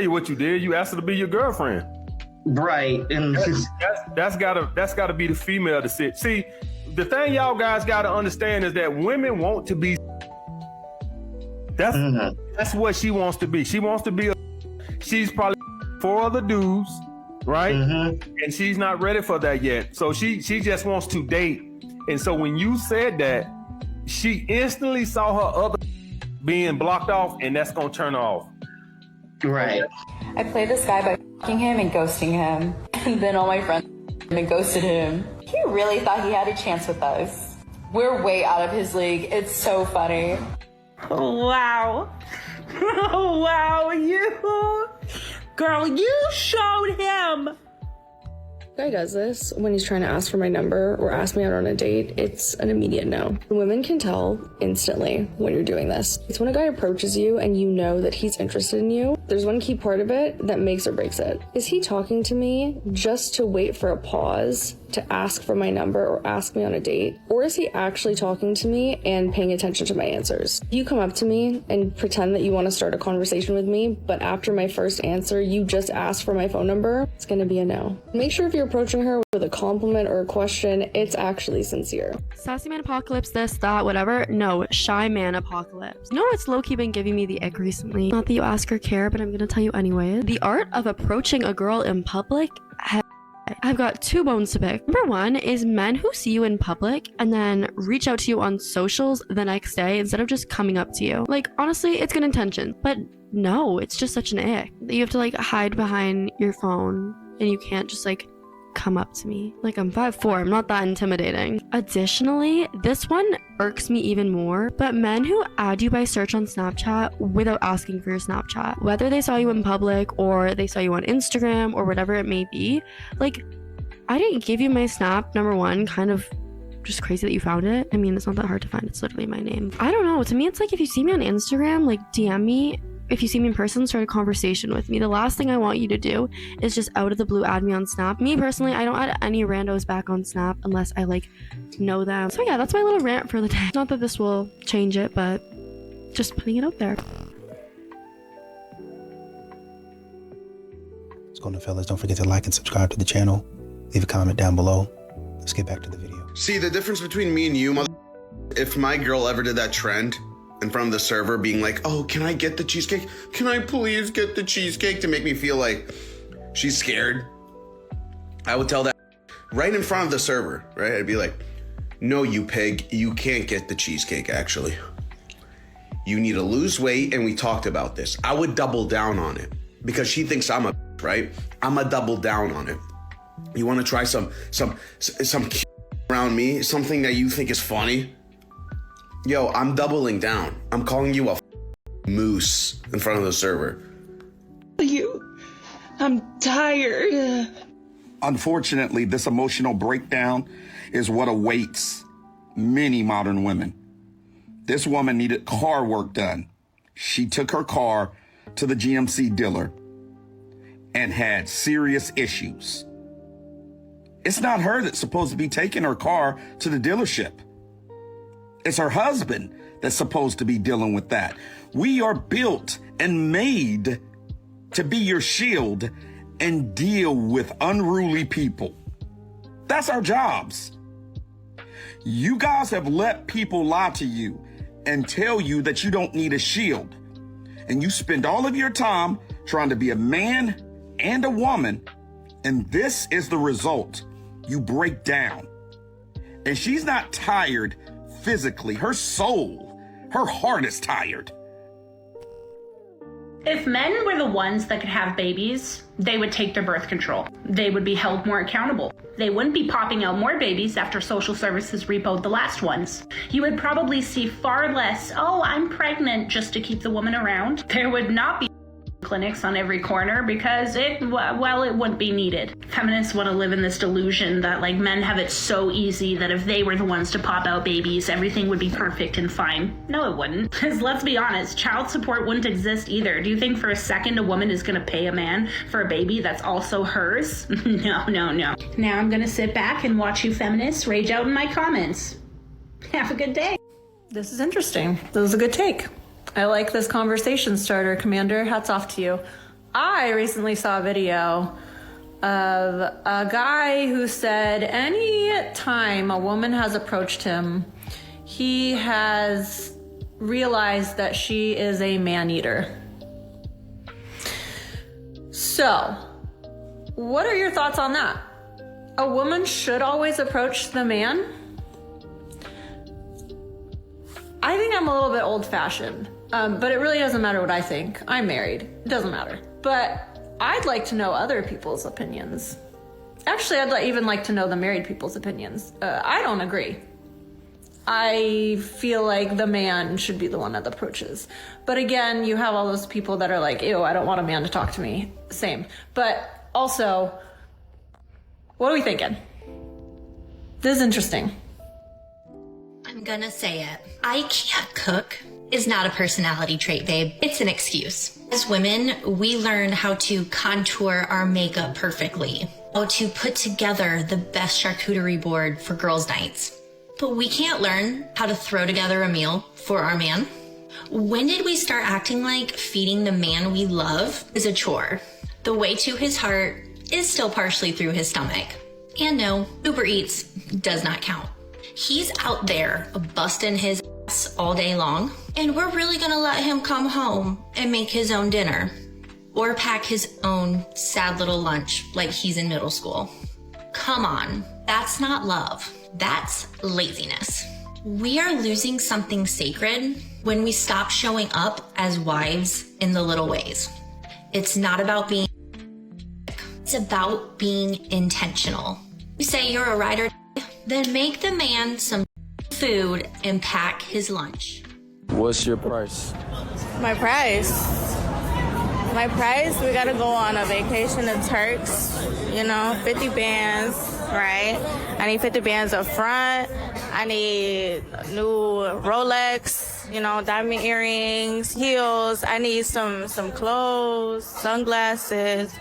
tell you what you did. You asked her to be your girlfriend. Right. And that's gotta be the female to sit. See, the thing y'all guys gotta understand is that women want to be. That's what she wants to be. She wants to be she's probably 4 other dudes, right? And she's not ready for that yet. So she just wants to date. And so when you said that, she instantly saw her other being blocked off, and that's gonna turn her off. Right. I played this guy by f***ing him and ghosting him. And then all my friends and ghosted him. He really thought he had a chance with us. We're way out of his league. It's so funny. Oh, wow. Oh, wow, girl, you showed him. Guy does this when he's trying to ask for my number or ask me out on a date. It's an immediate no. Women can tell instantly when you're doing this. It's when a guy approaches you and you know that he's interested in you. There's one key part of it that makes or breaks it. Is he talking to me just to wait for a pause to ask for my number or ask me on a date? Or is he actually talking to me and paying attention to my answers? You come up to me and pretend that you want to start a conversation with me, but after my first answer, you just ask for my phone number, it's gonna be a no. Make sure if you're approaching her with a compliment or a question, it's actually sincere. Sassy man apocalypse, this, that, whatever. No, shy man apocalypse. No, it's low-key been giving me the ick recently. Not that you ask or care, but I'm gonna tell you anyway. The art of approaching a girl in public, I've got 2 bones to pick. Number 1 is men who see you in public and then reach out to you on socials the next day instead of just coming up to you. Like, honestly, it's good intention, but no, it's just such an ick. You have to like hide behind your phone and you can't just like come up to me. Like, I'm 5'4", I'm not that intimidating. Additionally, this one irks me even more, but men who add you by search on Snapchat without asking for your Snapchat, whether they saw you in public or they saw you on Instagram or whatever it may be, like, I didn't give you my Snap, number 1, kind of just crazy that you found it. I mean, it's not that hard to find, it's literally my name. I don't know, to me it's like if you see me on Instagram, like DM me. If you see me in person, start a conversation with me. The last thing I want you to do is just out of the blue add me on Snap. Me personally, I don't add any randos back on Snap unless I like know them. So yeah, that's my little rant for the day. Not that this will change it, but just putting it out there. What's going on, fellas? Don't forget to like and subscribe to the channel. Leave a comment down below. Let's get back to the video. See, the difference between me and you, if my girl ever did that trend in front of the server being like, oh, can I get the cheesecake? Can I please get the cheesecake, to make me feel like she's scared? I would tell that right in front of the server, right? I'd be like, no, you pig, you can't get the cheesecake, actually. You need to lose weight, and we talked about this. I would double down on it because she thinks I'm a right? I'm a double down on it. You want to try some around me, something that you think is funny? Yo, I'm doubling down. I'm calling you a moose in front of the server. I'm tired. Unfortunately, this emotional breakdown is what awaits many modern women. This woman needed car work done. She took her car to the GMC dealer and had serious issues. It's not her that's supposed to be taking her car to the dealership. It's her husband that's supposed to be dealing with that. We are built and made to be your shield and deal with unruly people. That's our jobs. You guys have let people lie to you and tell you that you don't need a shield. And you spend all of your time trying to be a man and a woman, and this is the result. You break down. And she's not tired physically. Her soul, her heart is tired. If men were the ones that could have babies, they would take their birth control. They would be held more accountable. They wouldn't be popping out more babies after social services repoed the last ones. You would probably see far less, oh, I'm pregnant, just to keep the woman around. There would not be clinics on every corner because it wouldn't be needed. Feminists want to live in this delusion that like men have it so easy that if they were the ones to pop out babies, everything would be perfect and fine. No, it wouldn't. Because let's be honest, child support wouldn't exist either. Do you think for a second a woman is going to pay a man for a baby that's also hers? No. Now I'm going to sit back and watch you feminists rage out in my comments. Have a good day. This is interesting. This is a good take. I like this conversation starter, Commander. Hats off to you. I recently saw a video of a guy who said any time a woman has approached him, he has realized that she is a man-eater. So, what are your thoughts on that? A woman should always approach the man? I think I'm a little bit old-fashioned, but it really doesn't matter what I think. I'm married. It doesn't matter. But I'd like to know other people's opinions. Actually, I'd even like to know the married people's opinions. I don't agree. I feel like the man should be the one that approaches. But again, you have all those people that are like, ew, I don't want a man to talk to me. Same. But also, what are we thinking? This is interesting. I'm gonna say it. I can't cook is not a personality trait, babe. It's an excuse. As women, we learn how to contour our makeup perfectly, how to put together the best charcuterie board for girls' nights. But we can't learn how to throw together a meal for our man. When did we start acting like feeding the man we love is a chore? The way to his heart is still partially through his stomach. And no, Uber Eats does not count. He's out there busting his ass all day long, and we're really gonna let him come home and make his own dinner or pack his own sad little lunch like he's in middle school. Come on, that's not love. That's laziness. We are losing something sacred when we stop showing up as wives in the little ways. It's not about being, it's about being intentional. You say you're a rider, then make the man some food and pack his lunch. What's your price? My price? My price, we gotta go on a vacation to Turks, 50 bands, right? I need 50 bands up front. I need a new Rolex, diamond earrings, heels. I need some clothes, sunglasses,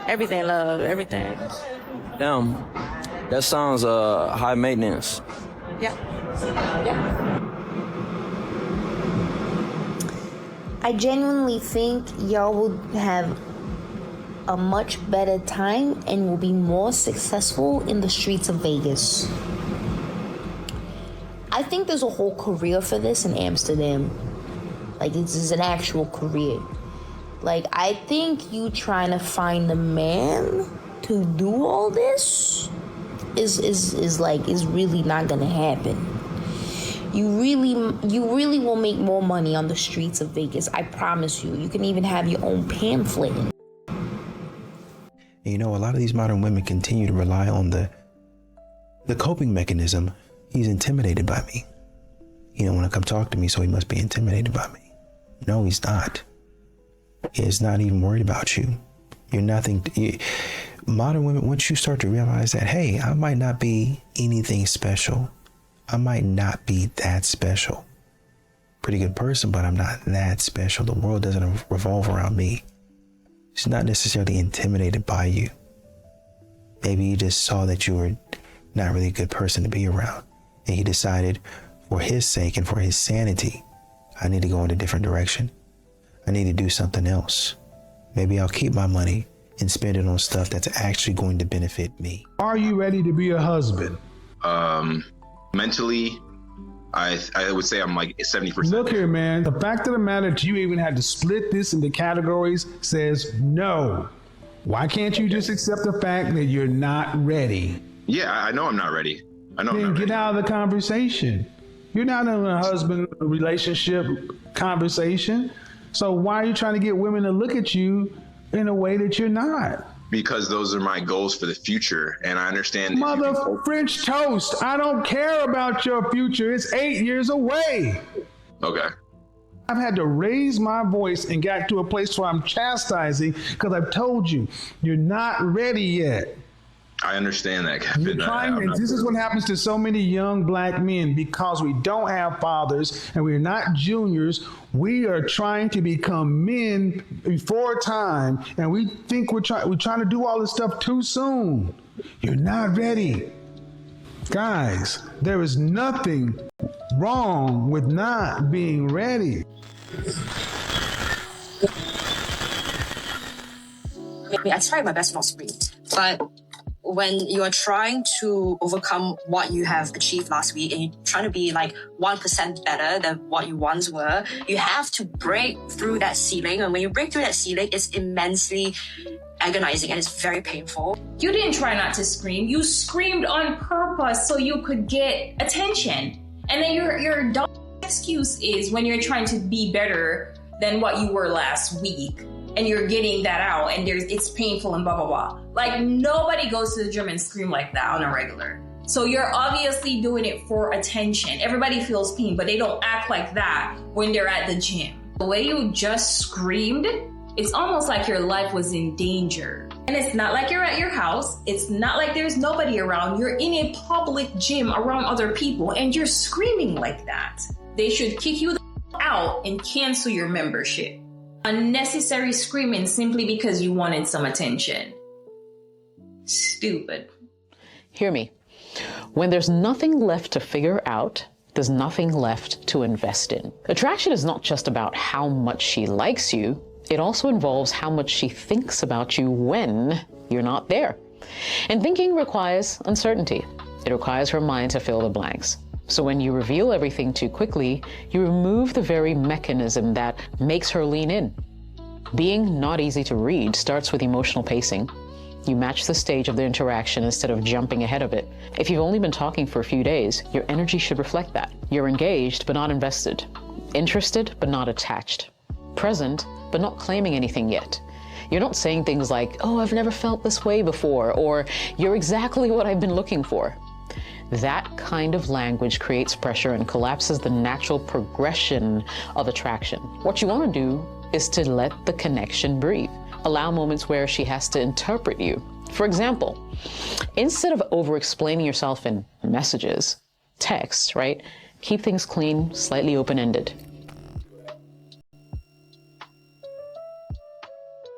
everything, love, everything. Damn, that sounds high maintenance. Yeah. I genuinely think y'all will have a much better time and will be more successful in the streets of Vegas. I think there's a whole career for this in Amsterdam. Like, this is an actual career. Like, I think you trying to find the man to do all this is really not gonna happen. You really will make more money on the streets of Vegas. I promise you. You can even have your own pamphlet. And a lot of these modern women continue to rely on the coping mechanism. He's intimidated by me. He don't want to come talk to me, so he must be intimidated by me. No, he's not. He's not even worried about you. You're nothing. Modern women, once you start to realize that, hey, I might not be anything special. I might not be that special. Pretty good person, but I'm not that special. The world doesn't revolve around me. She's not necessarily intimidated by you. Maybe he just saw that you were not really a good person to be around. And he decided, for his sake and for his sanity, I need to go in a different direction. I need to do something else. Maybe I'll keep my money and spend it on stuff that's actually going to benefit me. Are you ready to be a husband? Mentally, I would say I'm like 70%. Look here, man. The fact of the matter that you even had to split this into categories says no. Why can't you just accept the fact that you're not ready? Yeah, I know I'm not ready. Then get out of the conversation. You're not in a husband relationship conversation. So why are you trying to get women to look at you in a way that you're not? Because those are my goals for the future, and I understand. Mother French toast, I don't care about your future. It's 8 years away. Okay. I've had to raise my voice and got to a place where I'm chastising because I've told you, you're not ready yet. I understand that, Kevin. This is what happens to so many young black men because we don't have fathers and we're not juniors. We are trying to become men before time, and we think we're trying to do all this stuff too soon. You're not ready. Guys, there is nothing wrong with not being ready. I tried my best to not scream. But when you're trying to overcome what you have achieved last week and you're trying to be like 1% better than what you once were, you have to break through that ceiling. And when you break through that ceiling, it's immensely agonizing and it's very painful. You didn't try not to scream. You screamed on purpose so you could get attention. And then your dumb excuse is when you're trying to be better than what you were last week and you're getting that out and it's painful and blah, blah, blah. Like nobody goes to the gym and scream like that on a regular. So you're obviously doing it for attention. Everybody feels pain, but they don't act like that when they're at the gym. The way you just screamed, it's almost like your life was in danger. And it's not like you're at your house. It's not like there's nobody around. You're in a public gym around other people and you're screaming like that. They should kick you out and cancel your membership. Unnecessary screaming simply because you wanted some attention. Stupid. Hear me. When there's nothing left to figure out, there's nothing left to invest in. Attraction is not just about how much she likes you. It also involves how much she thinks about you when you're not there. And thinking requires uncertainty. It requires her mind to fill the blanks. So when you reveal everything too quickly, you remove the very mechanism that makes her lean in. Being not easy to read starts with emotional pacing. You match the stage of the interaction instead of jumping ahead of it. If you've only been talking for a few days, your energy should reflect that. You're engaged, but not invested. Interested, but not attached. Present, but not claiming anything yet. You're not saying things like, oh, I've never felt this way before, or you're exactly what I've been looking for. That kind of language creates pressure and collapses the natural progression of attraction. What you want to do is to let the connection breathe. Allow moments where she has to interpret you. For example, instead of over-explaining yourself in messages, texts, right? Keep things clean, slightly open-ended.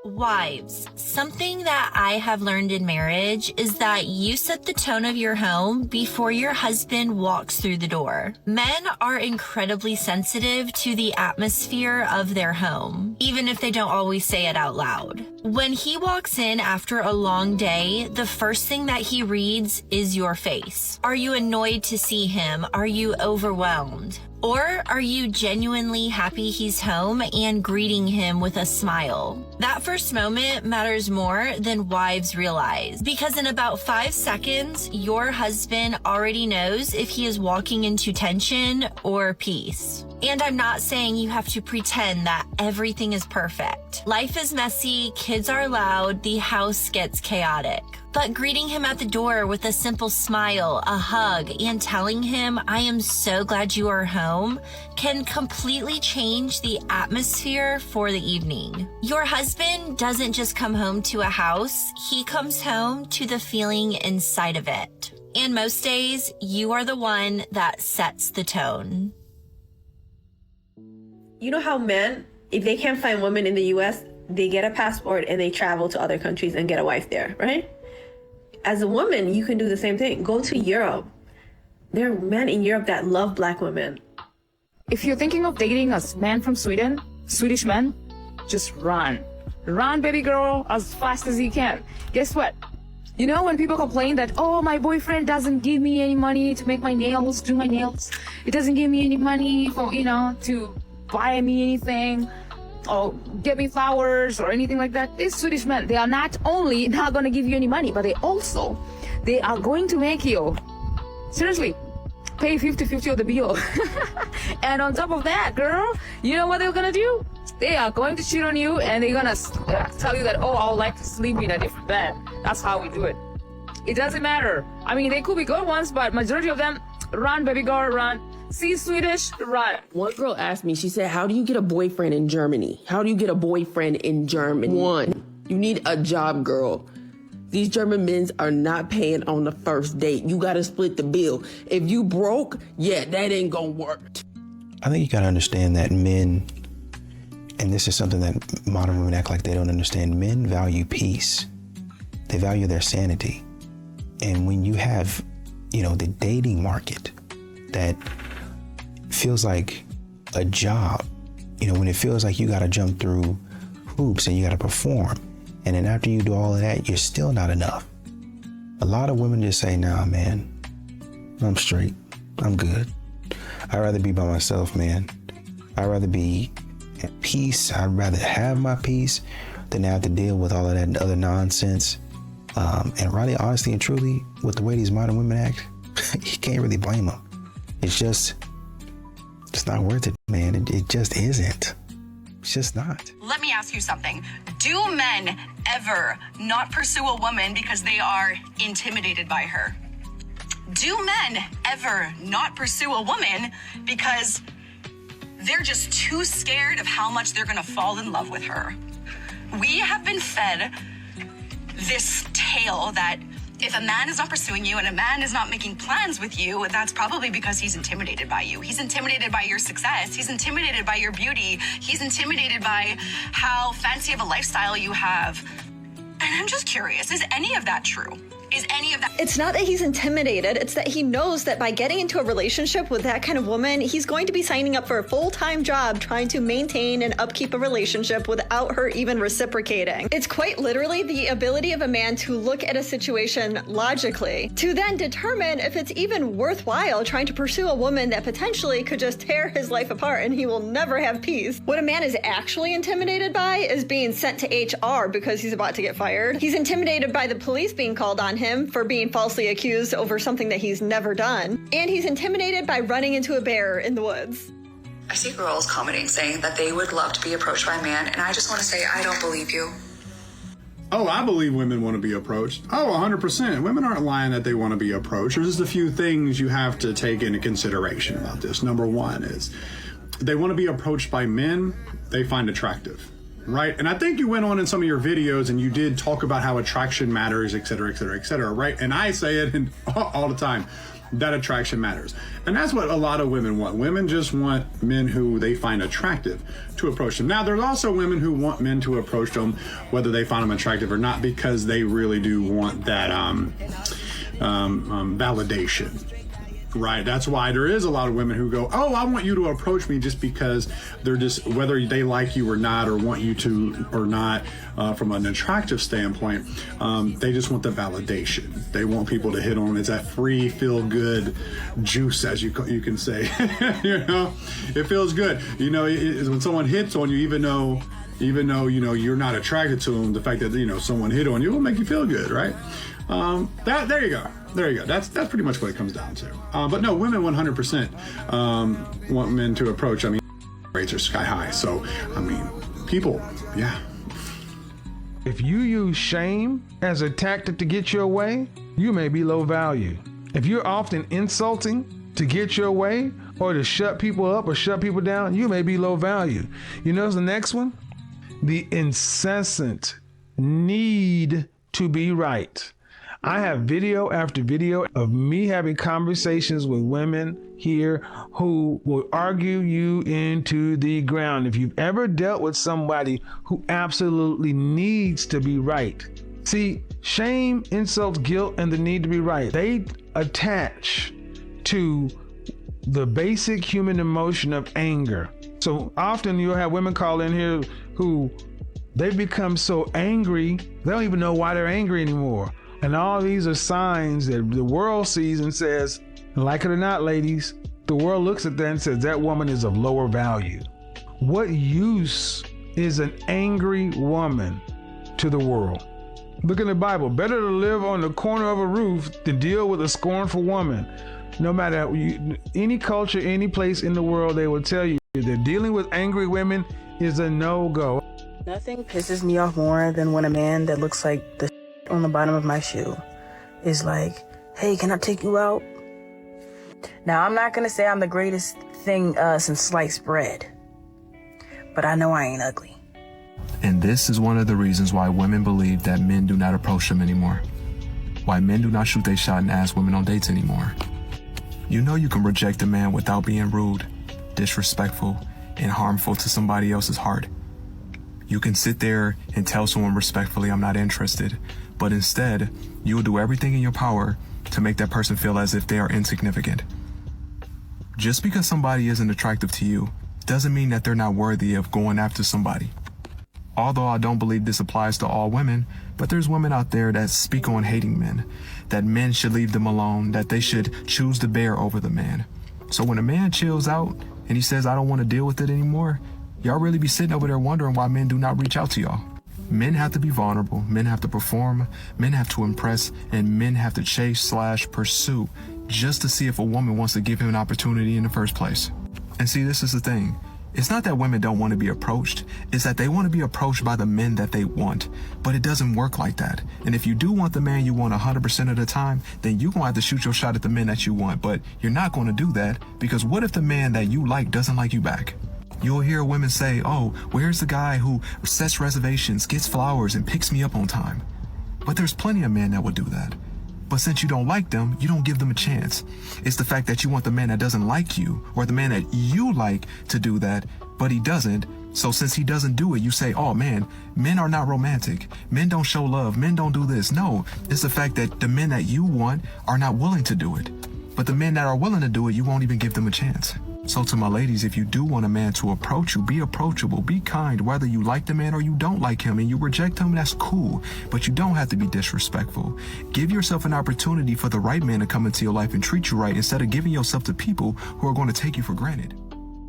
Wives, something that I have learned in marriage is that you set the tone of your home before your husband walks through the door. Men are incredibly sensitive to the atmosphere of their home, even if they don't always say it out loud. When he walks in after a long day, the first thing that he reads is your face. Are you annoyed to see him? Are you overwhelmed? Or are you genuinely happy he's home and greeting him with a smile? That first moment matters more than wives realize, because in about 5 seconds, your husband already knows if he is walking into tension or peace. And I'm not saying you have to pretend that everything is perfect. Life is messy, kids are loud, the house gets chaotic. But greeting him at the door with a simple smile, a hug, and telling him, I am so glad you are home, can completely change the atmosphere for the evening. Your husband doesn't just come home to a house, he comes home to the feeling inside of it. And most days, you are the one that sets the tone. You know how men, if they can't find women in the US, they get a passport and they travel to other countries and get a wife there, right? As a woman, you can do the same thing. Go to Europe. There are men in Europe that love black women. If you're thinking of dating a man from Sweden, Swedish man, just run. Run, baby girl, as fast as you can. Guess what? You know when people complain that, oh, my boyfriend doesn't give me any money to make my nails, do my nails. It doesn't give me any money for, to buy me anything. Or get me flowers or anything like that. These Swedish men, they are not only not going to give you any money, but they are going to make you, seriously, pay 50-50 of the bill. And on top of that, girl, you know what they're going to do? They are going to cheat on you and they're going to tell you that, oh, I would like to sleep in a different bed. That's how we do it. It doesn't matter. I mean, they could be good ones, but majority of them, run, baby girl, run. See Swedish, run. One girl asked me, she said, how do you get a boyfriend in Germany? How do you get a boyfriend in Germany? One, you need a job, girl. These German men are not paying on the first date. You got to split the bill. If you broke, that ain't gonna work. I think you got to understand that men, and this is something that modern women act like they don't understand, men value peace. They value their sanity. And when you have, the dating market that feels like a job, when it feels like you got to jump through hoops and you got to perform And then after you do all of that, you're still not enough. A lot of women just say, nah, man, I'm straight. I'm good. I'd rather be by myself, man. I'd rather be at peace. I'd rather have my peace than have to deal with all of that other nonsense. And really, honestly and truly, with the way these modern women act, you can't really blame them. It's not worth it, man. It just isn't. It's just not. Let me ask you something. Do men ever not pursue a woman because they are intimidated by her? Do men ever not pursue a woman because they're just too scared of how much they're gonna fall in love with her? We have been fed this tale that if a man is not pursuing you and a man is not making plans with you, that's probably because he's intimidated by you. He's intimidated by your success. He's intimidated by your beauty. He's intimidated by how fancy of a lifestyle you have. And I'm just curious, is any of that true? Is any of that? It's not that he's intimidated. It's that he knows that by getting into a relationship with that kind of woman, he's going to be signing up for a full-time job trying to maintain and upkeep a relationship without her even reciprocating. It's quite literally the ability of a man to look at a situation logically, to then determine if it's even worthwhile trying to pursue a woman that potentially could just tear his life apart and he will never have peace. What a man is actually intimidated by is being sent to HR because he's about to get fired. He's intimidated by the police being called on him for being falsely accused over something that he's never done. And he's intimidated by running into a bear in the woods. I see girls commenting saying that they would love to be approached by a man, and I just want to say I don't believe you. Oh, I believe women want to be approached. Oh, 100%. Women aren't lying that they want to be approached. There's just a few things you have to take into consideration about this. Number one is they want to be approached by men they find attractive. Right. And I think you went on in some of your videos and you did talk about how attraction matters, et cetera, et cetera, et cetera. Right. And I say it all the time, that attraction matters. And that's what a lot of women want. Women just want men who they find attractive to approach them. Now, there's also women who want men to approach them, whether they find them attractive or not, because they really do want that validation. Right. That's why there is a lot of women who go, oh, I want you to approach me just because they're just, whether they like you or not, or want you to or not, from an attractive standpoint, they just want the validation. They want people to hit on. It's that free feel good juice, as you can say. You know, it feels good. You know, when someone hits on you, even though, you know, you're not attracted to them, the fact that, you know, someone hit on you will make you feel good. Right. There you go. There you go. That's pretty much what it comes down to. But no, women 100% want men to approach. I mean, rates are sky high. So, I mean, people, yeah. If you use shame as a tactic to get your way, you may be low value. If you're often insulting to get your way or to shut people up or shut people down, you may be low value. You know the next one? The incessant need to be right. I have video after video of me having conversations with women here who will argue you into the ground. If you've ever dealt with somebody who absolutely needs to be right. See, shame, insults, guilt, and the need to be right, they attach to the basic human emotion of anger. So often you'll have women call in here who they've become so angry, they don't even know why they're angry anymore. And all these are signs that the world sees and says, like it or not, ladies, the world looks at that and says that woman is of lower value. What use is an angry woman to the world? Look in the Bible. Better to live on the corner of a roof than deal with a scornful woman. No matter any culture, any place in the world, they will tell you that dealing with angry women is a no-go. Nothing pisses me off more than when a man that looks like the on the bottom of my shoe is like, hey, can I take you out? Now, I'm not gonna say I'm the greatest thing since sliced bread, but I know I ain't ugly. And this is one of the reasons why women believe that men do not approach them anymore. Why men do not shoot their shot and ask women on dates anymore. You know you can reject a man without being rude, disrespectful, and harmful to somebody else's heart. You can sit there and tell someone respectfully, I'm not interested, but instead, you will do everything in your power to make that person feel as if they are insignificant. Just because somebody isn't attractive to you doesn't mean that they're not worthy of going after somebody. Although I don't believe this applies to all women, but there's women out there that speak on hating men, that men should leave them alone, that they should choose the bear over the man. So when a man chills out and he says, I don't want to deal with it anymore, y'all really be sitting over there wondering why men do not reach out to y'all. Men have to be vulnerable, men have to perform, men have to impress, and men have to chase/pursue just to see if a woman wants to give him an opportunity in the first place. And see, this is the thing. It's not that women don't want to be approached, it's that they want to be approached by the men that they want. But it doesn't work like that. And if you do want the man you want 100% of the time, then you're going to have to shoot your shot at the men that you want. But you're not going to do that, because what if the man that you like doesn't like you back? You'll hear women say, oh, where's the guy who sets reservations, gets flowers, and picks me up on time? But there's plenty of men that would do that. But since you don't like them, you don't give them a chance. It's the fact that you want the man that doesn't like you, or the man that you like, to do that, but he doesn't. So since he doesn't do it, you say, oh man, men are not romantic. Men don't show love. Men don't do this. No, it's the fact that the men that you want are not willing to do it. But the men that are willing to do it, you won't even give them a chance. So to my ladies, if you do want a man to approach you, be approachable, be kind, whether you like the man or you don't like him and you reject him, that's cool. But you don't have to be disrespectful. Give yourself an opportunity for the right man to come into your life and treat you right, instead of giving yourself to people who are going to take you for granted.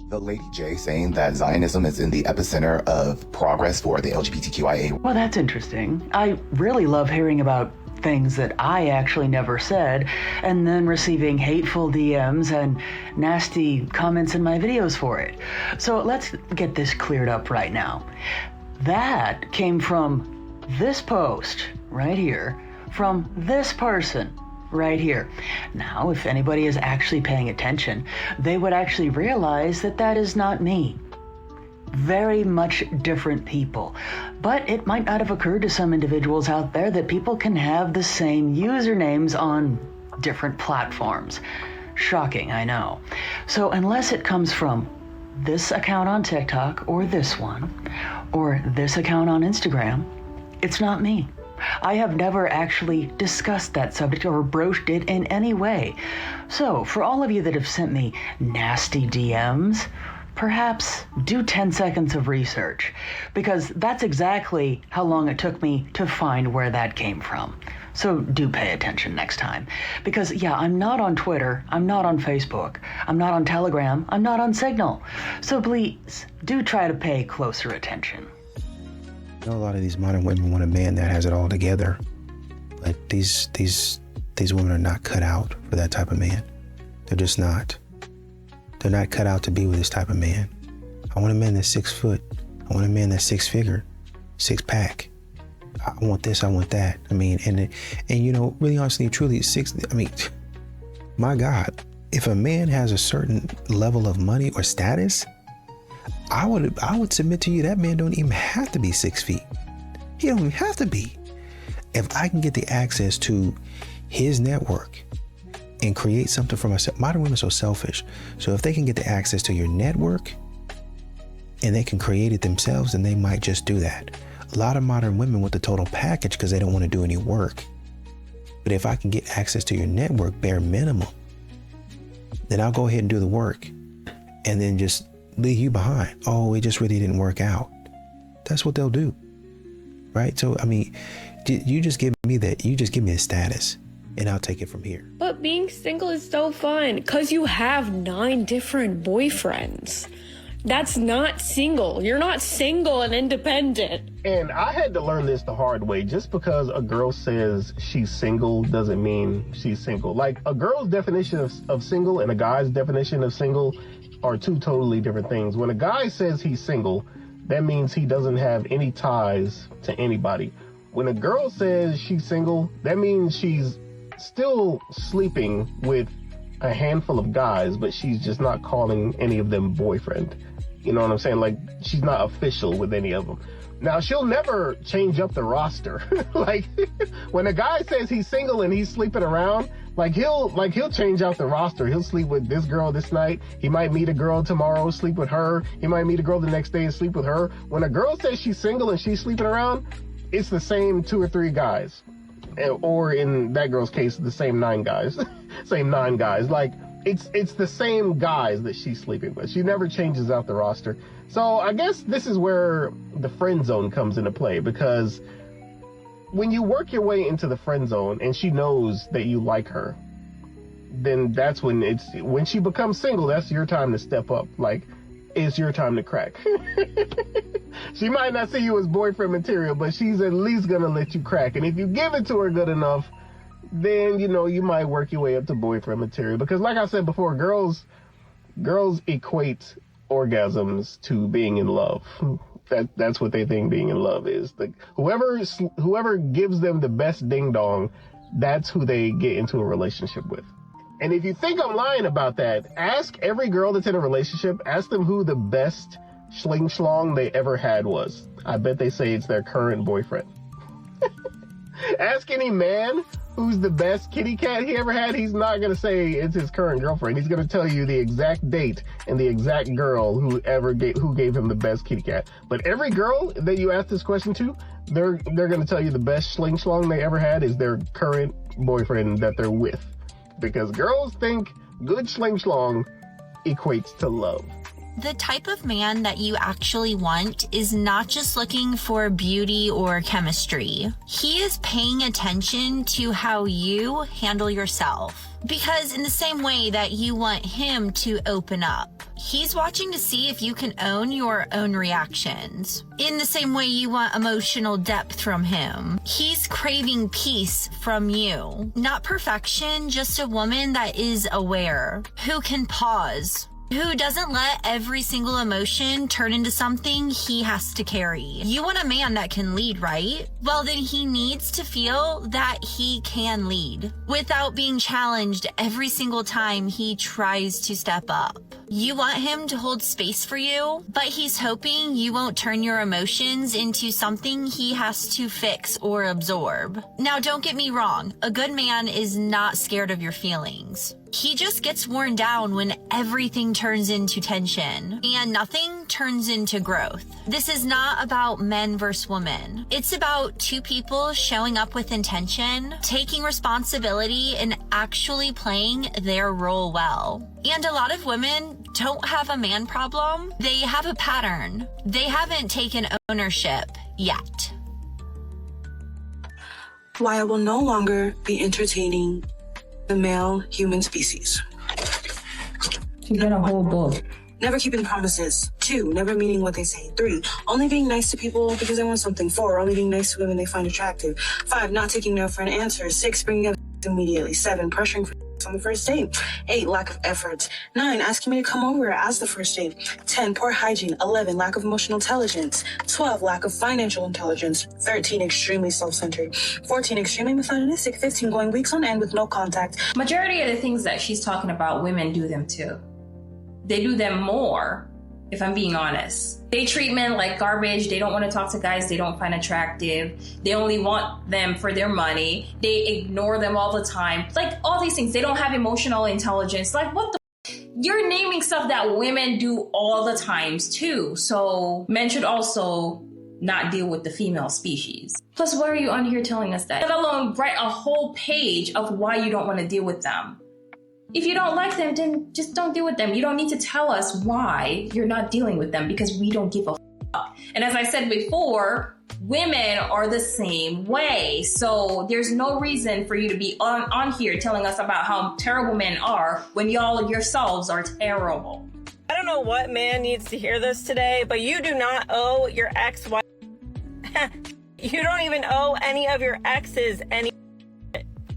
The Lady J saying that Zionism is in the epicenter of progress for the LGBTQIA. Well, that's interesting. I really love hearing about things that I actually never said, and then receiving hateful DMs and nasty comments in my videos for it. So let's get this cleared up right now. That came from this post right here, from this person right here. Now, if anybody is actually paying attention, they would actually realize that that is not me. Very much different people. But it might not have occurred to some individuals out there that people can have the same usernames on different platforms. Shocking, I know. So unless it comes from this account on TikTok, or this one, or this account on Instagram, it's not me. I have never actually discussed that subject or broached it in any way. So for all of you that have sent me nasty DMs, perhaps do 10 seconds of research, because that's exactly how long it took me to find where that came from. So do pay attention next time. Because yeah, I'm not on Twitter, I'm not on Facebook, I'm not on Telegram, I'm not on Signal. So please, do try to pay closer attention. I know a lot of these modern women want a man that has it all together, but these women are not cut out for that type of man. They're just not. They're not cut out to be with this type of man. I want a man that's 6 foot. I want a man that's 6-figure, 6-pack. I want this, I want that. I mean, and you know, really honestly, truly, my God, if a man has a certain level of money or status, I would submit to you that man don't even have to be 6 feet. He don't even have to be. If I can get the access to his network and create something for myself. Modern women are so selfish. So if they can get the access to your network and they can create it themselves, then they might just do that. A lot of modern women want the total package because they don't want to do any work. But if I can get access to your network, bare minimum, then I'll go ahead and do the work and then just leave you behind. Oh, it just really didn't work out. That's what they'll do. Right? So, I mean, you just give me that. You just give me a status. And I'll take it from here. But being single is so fun because you have 9 different boyfriends. That's not single. You're not single and independent. And I had to learn this the hard way. Just because a girl says she's single doesn't mean she's single. Like, a girl's definition of single and a guy's definition of single are 2 totally different things. When a guy says he's single, that means he doesn't have any ties to anybody. When a girl says she's single, that means she's still sleeping with a handful of guys, but she's just not calling any of them boyfriend. You know what I'm saying? Like, she's not official with any of them. Now, she'll never change up the roster. Like, when a guy says he's single and he's sleeping around, he'll change out the roster. He'll sleep with this girl this night. He might meet a girl tomorrow, sleep with her. He might meet a girl the next day and sleep with her. When a girl says she's single and she's sleeping around, it's the same 2 or 3 guys. Or in that girl's case, the same 9 guys. Same 9 guys. Like, it's the same guys that she's sleeping with. She never changes out the roster. So I guess this is where the friend zone comes into play, because when you work your way into the friend zone and she knows that you like her, then that's when she becomes single, that's your time to step up. Like, it's your time to crack. She might not see you as boyfriend material, but she's at least gonna let you crack. And if you give it to her good enough, then, you know, you might work your way up to boyfriend material. Because like I said before, girls equate orgasms to being in love. That's what they think being in love is. Whoever gives them the best ding dong, that's who they get into a relationship with. And if you think I'm lying about that, ask every girl that's in a relationship, ask them who the best schling schlong they ever had was. I bet they say it's their current boyfriend. Ask any man who's the best kitty cat he ever had. He's not going to say it's his current girlfriend. He's going to tell you the exact date and the exact girl who gave him the best kitty cat. But every girl that you ask this question to, they're going to tell you the best schling schlong they ever had is their current boyfriend that they're with. Because girls think good schling schlong equates to love. The type of man that you actually want is not just looking for beauty or chemistry. He is paying attention to how you handle yourself. Because in the same way that you want him to open up, he's watching to see if you can own your own reactions. In the same way you want emotional depth from him, he's craving peace from you. Not perfection, just a woman that is aware, who can pause, who doesn't let every single emotion turn into something he has to carry. You want a man that can lead, right? Well, then he needs to feel that he can lead without being challenged every single time he tries to step up. You want him to hold space for you, but he's hoping you won't turn your emotions into something he has to fix or absorb. Now, don't get me wrong. A good man is not scared of your feelings. He just gets worn down when everything turns into tension and nothing turns into growth. This is not about men versus women. It's about two people showing up with intention, taking responsibility, and actually playing their role well. And a lot of women don't have a man problem. They have a pattern. They haven't taken ownership yet. Why I will no longer be entertaining the male human species. You got a whole book. Never keeping promises. 2, never meaning what they say. 3, only being nice to people because they want something. 4, only being nice to women they find attractive. 5, not taking no for an answer. 6, bringing up immediately. 7, pressuring for on the first date. 8, lack of effort. 9, asking me to come over as the first date. 10, poor hygiene. 11, lack of emotional intelligence. 12, lack of financial intelligence. 13, extremely self-centered. 14, extremely misogynistic. 15, going weeks on end with no contact. Majority of the things that she's talking about, women do them too. They do them more, if I'm being honest. They treat men like garbage. They don't want to talk to guys they don't find attractive. They only want them for their money. They ignore them all the time. Like, all these things. They don't have emotional intelligence. Like, what the You're naming stuff that women do all the times too. So men should also not deal with the female species. Plus, why are you on here telling us that? Let alone write a whole page of why you don't want to deal with them. If you don't like them, then just don't deal with them. You don't need to tell us why you're not dealing with them, because we don't give a fuck. And as I said before, women are the same way. So there's no reason for you to be on here telling us about how terrible men are when y'all yourselves are terrible. I don't know what man needs to hear this today, but you do not owe your ex-wife. You don't even owe any of your exes any.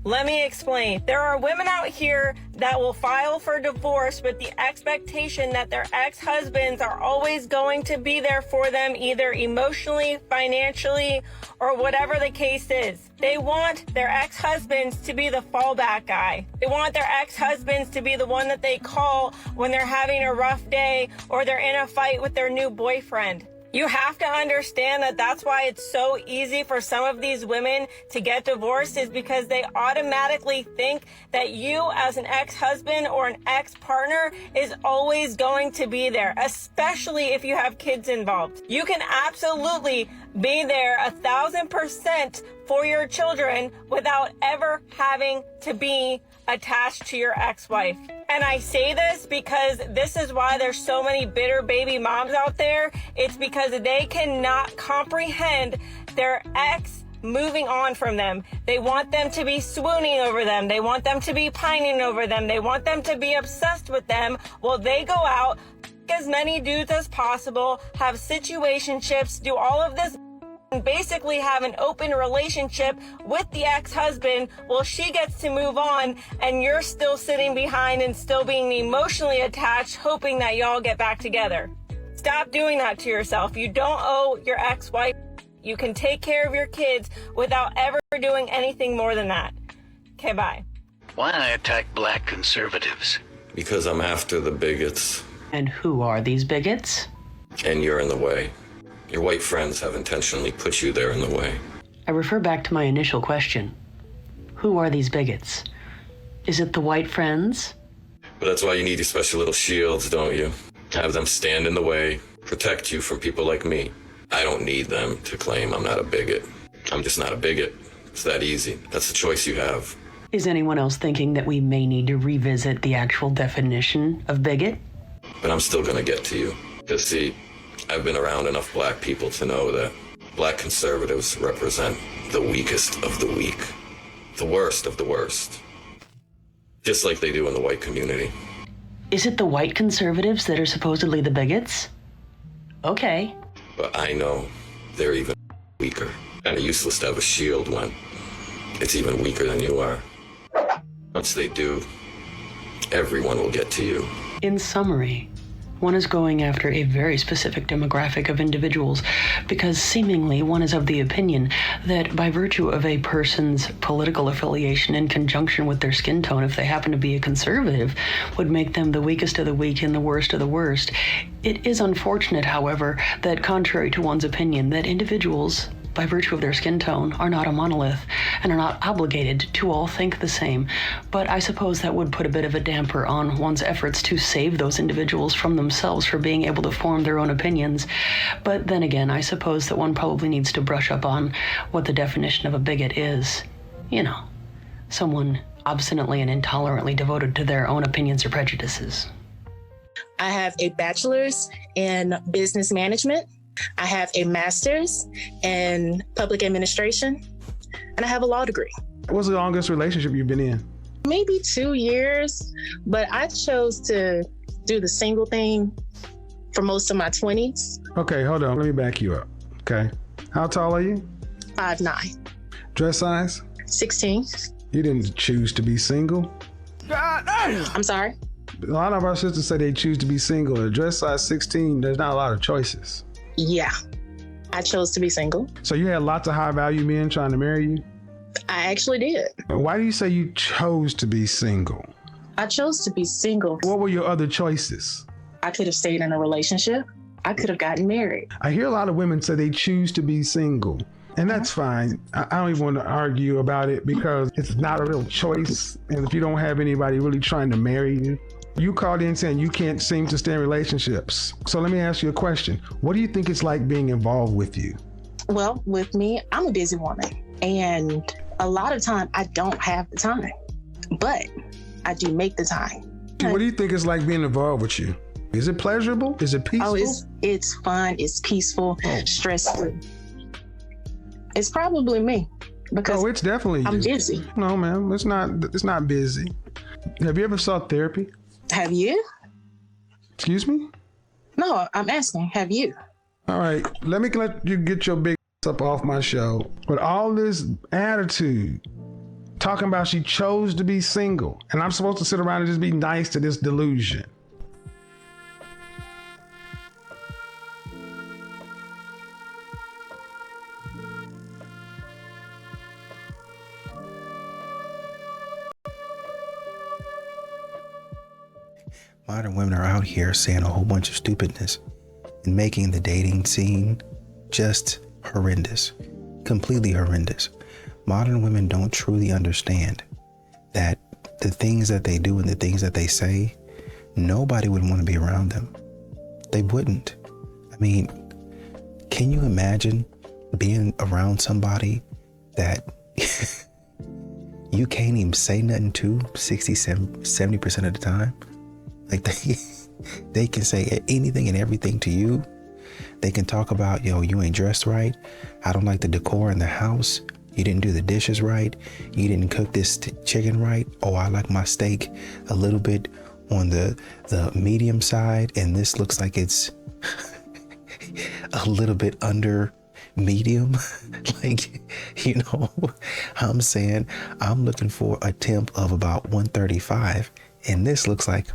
Let me explain. There are women out here that will file for divorce with the expectation that their ex-husbands are always going to be there for them, either emotionally, financially, or whatever the case is. They want their ex-husbands to be the fallback guy. They want their ex-husbands to be the one that they call when they're having a rough day or they're in a fight with their new boyfriend. You have to understand that that's why it's so easy for some of these women to get divorced, is because they automatically think that you as an ex-husband or an ex-partner is always going to be there, especially if you have kids involved. You can absolutely be there 1,000% for your children without ever having to be attached to your ex-wife. And I say this because this is why there's so many bitter baby moms out there. It's because they cannot comprehend their ex moving on from them. They want them to be swooning over them. They want them to be pining over them. They want them to be obsessed with them while they go out, as many dudes as possible, have situationships, do all of this, and basically have an open relationship with the ex-husband while she gets to move on and you're still sitting behind and still being emotionally attached, hoping that y'all get back together. Stop doing that to yourself. You don't owe your ex-wife. You can take care of your kids without ever doing anything more than that. Okay, bye. Why I attack black conservatives? Because I'm after the bigots. And who are these bigots? And you're in the way. Your white friends have intentionally put you there in the way. I refer back to my initial question. Who are these bigots? Is it the white friends? But that's why you need your special little shields, don't you? Have them stand in the way, protect you from people like me. I don't need them to claim I'm not a bigot. I'm just not a bigot. It's that easy. That's the choice you have. Is anyone else thinking that we may need to revisit the actual definition of bigot? But I'm still gonna get to you. Because see, I've been around enough black people to know that black conservatives represent the weakest of the weak. The worst of the worst. Just like they do in the white community. Is it the white conservatives that are supposedly the bigots? Okay. But I know they're even weaker. Kinda useless to have a shield when it's even weaker than you are. Once they do, everyone will get to you. In summary, one is going after a very specific demographic of individuals because seemingly one is of the opinion that by virtue of a person's political affiliation in conjunction with their skin tone, if they happen to be a conservative, would make them the weakest of the weak and the worst of the worst. It is unfortunate, however, that contrary to one's opinion, that individuals, by virtue of their skin tone, are not a monolith and are not obligated to all think the same. But I suppose that would put a bit of a damper on one's efforts to save those individuals from themselves for being able to form their own opinions. But then again, I suppose that one probably needs to brush up on what the definition of a bigot is. You know, someone obstinately and intolerantly devoted to their own opinions or prejudices. I have a bachelor's in business management. I have a master's in public administration, and I have a law degree. What's the longest relationship you've been in? Maybe 2 years, but I chose to do the single thing for most of my 20s. Okay, hold on. Let me back you up. Okay. How tall are you? 5'9". Dress size? 16. You didn't choose to be single? I'm sorry? A lot of our sisters say they choose to be single. At dress size 16, there's not a lot of choices. Yeah, I chose to be single. So you had lots of high value men trying to marry you? I actually did. Why do you say you chose to be single? I chose to be single. What were your other choices? I could have stayed in a relationship. I could have gotten married. I hear a lot of women say they choose to be single. And that's fine. I don't even want to argue about it because it's not a real choice. And if you don't have anybody really trying to marry you, you called in saying you can't seem to stay in relationships. So let me ask you a question. What do you think it's like being involved with you? Well, with me, I'm a busy woman. And a lot of time I don't have the time, but I do make the time. What do you think it's like being involved with you? Is it pleasurable? Is it peaceful? Oh, it's fun. It's peaceful, stress-free. It's probably me because it's definitely I'm you. busy. No, ma'am, it's not busy. Have you ever sought therapy? Have you? Excuse me? No, I'm asking, have you? All right, let me let you get your big up off my show. With all this attitude, talking about she chose to be single, and I'm supposed to sit around and just be nice to this delusion. Modern women are out here saying a whole bunch of stupidness and making the dating scene just horrendous, completely horrendous. Modern women don't truly understand that the things that they do and the things that they say, nobody would want to be around them. They wouldn't. I mean, can you imagine being around somebody that you can't even say nothing to 70% of the time. Like they can say anything and everything to you. They can talk about, yo, you ain't dressed right. I don't like the decor in the house. You didn't do the dishes right. You didn't cook this chicken right. Oh, I like my steak a little bit on the medium side, and this looks like it's a little bit under medium. Like, you know, I'm saying I'm looking for a temp of about 135, and this looks like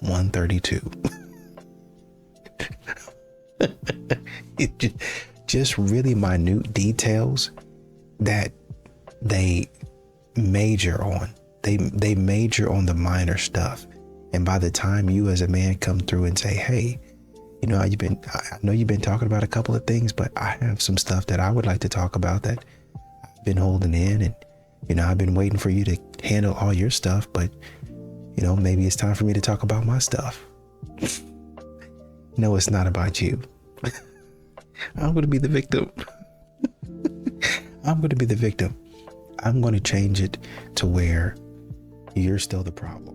132. It just really minute details that they major on. They major on the minor stuff. And by the time you as a man come through and say, hey, you know, I know you've been talking about a couple of things, but I have some stuff that I would like to talk about that I've been holding in. And, you know, I've been waiting for you to handle all your stuff, but, you know, maybe it's time for me to talk about my stuff. No, it's not about you. I'm going to be the victim. I'm going to be the victim. I'm going to change it to where you're still the problem.